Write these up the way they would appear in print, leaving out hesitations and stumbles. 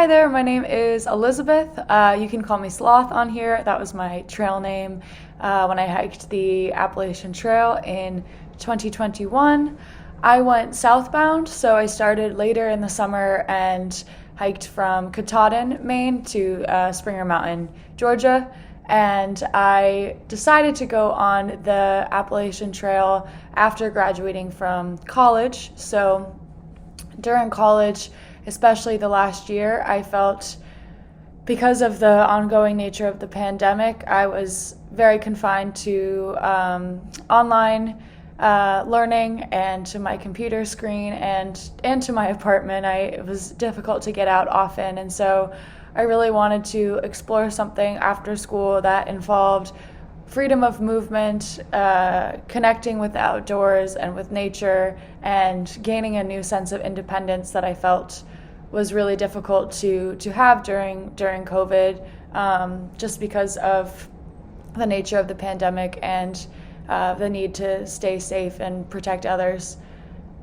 Hi there, my name is Elisabeth. You can call me Sloth on here. That was my trail name when I hiked the Appalachian Trail in 2021. I went southbound, so I started later in the summer and hiked from Katahdin, Maine to Springer Mountain, Georgia. And I decided to go on the Appalachian Trail after graduating from college. So during college, especially the last year, I felt because of the ongoing nature of the pandemic, I was very confined to online learning and to my computer screen and to my apartment. It was difficult to get out often, and so I really wanted to explore something after school that involved freedom of movement, connecting with the outdoors and with nature, and gaining a new sense of independence that I felt was really difficult to have during COVID, just because of the nature of the pandemic and the need to stay safe and protect others.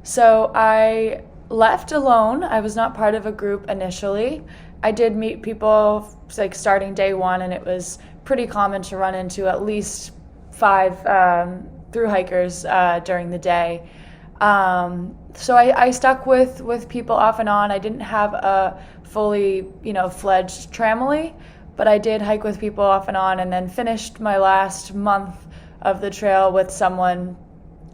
So I left alone. I was not part of a group initially. I did meet people like starting day one, and it was pretty common to run into at least 5 thru-hikers during the day. So I stuck with people off and on. I didn't have a fully, fledged tramily, but I did hike with people off and on, and then finished my last month of the trail with someone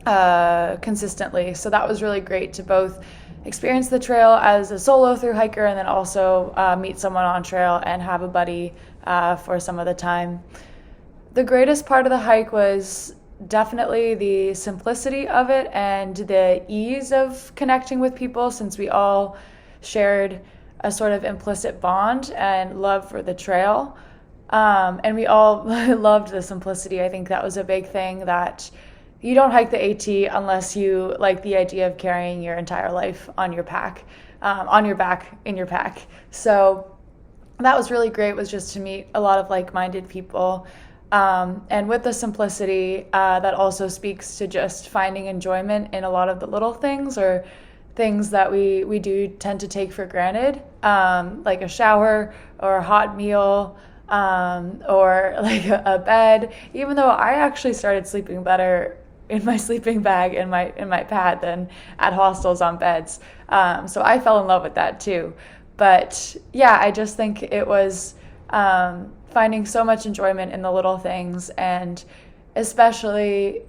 consistently. So that was really great to both experience the trail as a solo thru-hiker and then also meet someone on trail and have a buddy for some of the time. The greatest part of the hike was definitely the simplicity of it and the ease of connecting with people, since we all shared a sort of implicit bond and love for the trail. And we all loved the simplicity. I think that was a big thing, that you don't hike the AT unless you like the idea of carrying your entire life on your back, in your pack. So that was really great, was just to meet a lot of like-minded people. And with the simplicity, that also speaks to just finding enjoyment in a lot of the little things, or things that we do tend to take for granted, like a shower or a hot meal, or like a bed. Even though I actually started sleeping better in my sleeping bag in my pad than at hostels on beds. So I fell in love with that too. But yeah, I just think it was finding so much enjoyment in the little things, and especially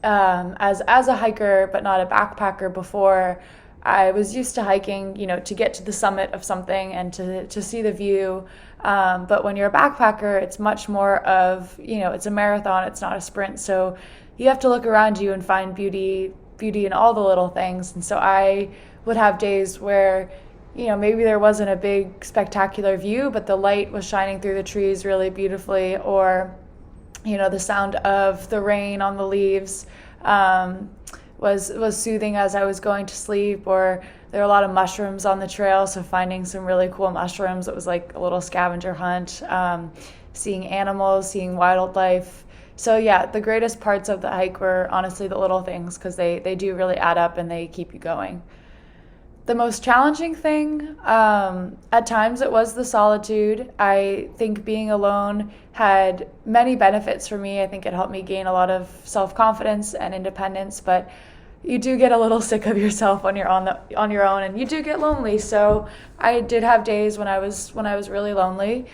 as a hiker but not a backpacker before, I was used to hiking, to get to the summit of something and to see the view. But when you're a backpacker, it's much more of, it's a marathon, it's not a sprint. So you have to look around you and find beauty in all the little things. And so I would have days where maybe there wasn't a big spectacular view, but the light was shining through the trees really beautifully, or, the sound of the rain on the leaves was soothing as I was going to sleep, or there were a lot of mushrooms on the trail, so finding some really cool mushrooms. It was like a little scavenger hunt, seeing animals, seeing wildlife. So yeah, the greatest parts of the hike were honestly the little things, because they do really add up and they keep you going. The most challenging thing, at times it was the solitude. I think being alone had many benefits for me. I think it helped me gain a lot of self-confidence and independence, but you do get a little sick of yourself when you're on your own, and you do get lonely. So I did have days when I was really lonely.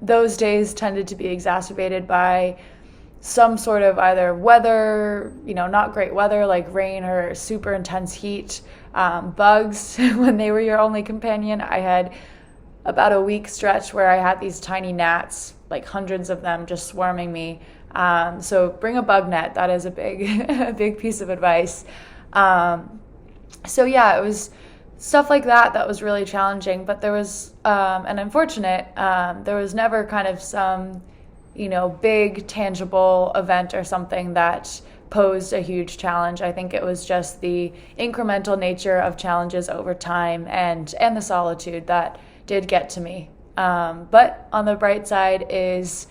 Those days tended to be exacerbated by some sort of either weather, not great weather like rain or super intense heat, bugs when they were your only companion. I had about a week stretch where I had these tiny gnats, like hundreds of them, just swarming me. So bring a bug net. That is a big piece of advice. So yeah, it was stuff like that was really challenging, but there was, and unfortunate, there was never kind of some, big tangible event or something that posed a huge challenge. I think it was just the incremental nature of challenges over time and the solitude that did get to me. But on the bright side is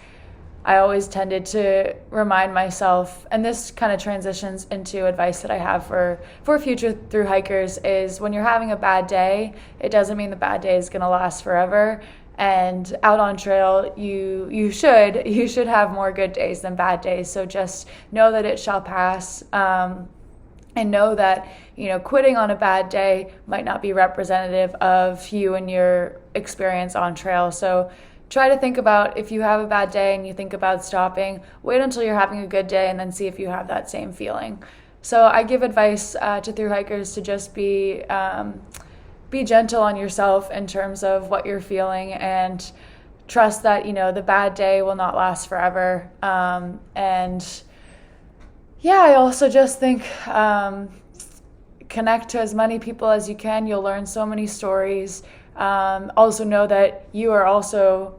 I always tended to remind myself, and this kind of transitions into advice that I have for future thru hikers, is when you're having a bad day, it doesn't mean the bad day is going to last forever. And out on trail, you should have more good days than bad days. So just know that it shall pass, and know that, quitting on a bad day might not be representative of you and your experience on trail. So try to think about, if you have a bad day and you think about stopping, wait until you're having a good day and then see if you have that same feeling. So I give advice to thru hikers to just be gentle on yourself in terms of what you're feeling, and trust that, the bad day will not last forever. And yeah, I also just think connect to as many people as you can. You'll learn so many stories. Also know that you are also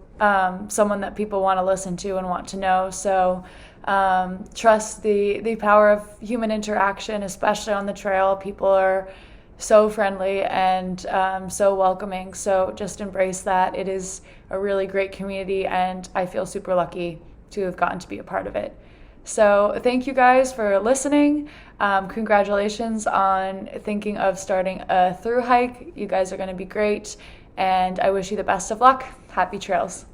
someone that people want to listen to and want to know. So trust the power of human interaction, especially on the trail. People are so friendly and so welcoming. So just embrace that. It is a really great community, and I feel super lucky to have gotten to be a part of it. So thank you guys for listening. Congratulations on thinking of starting a thru hike. You guys are going to be great, and I wish you the best of luck. Happy trails.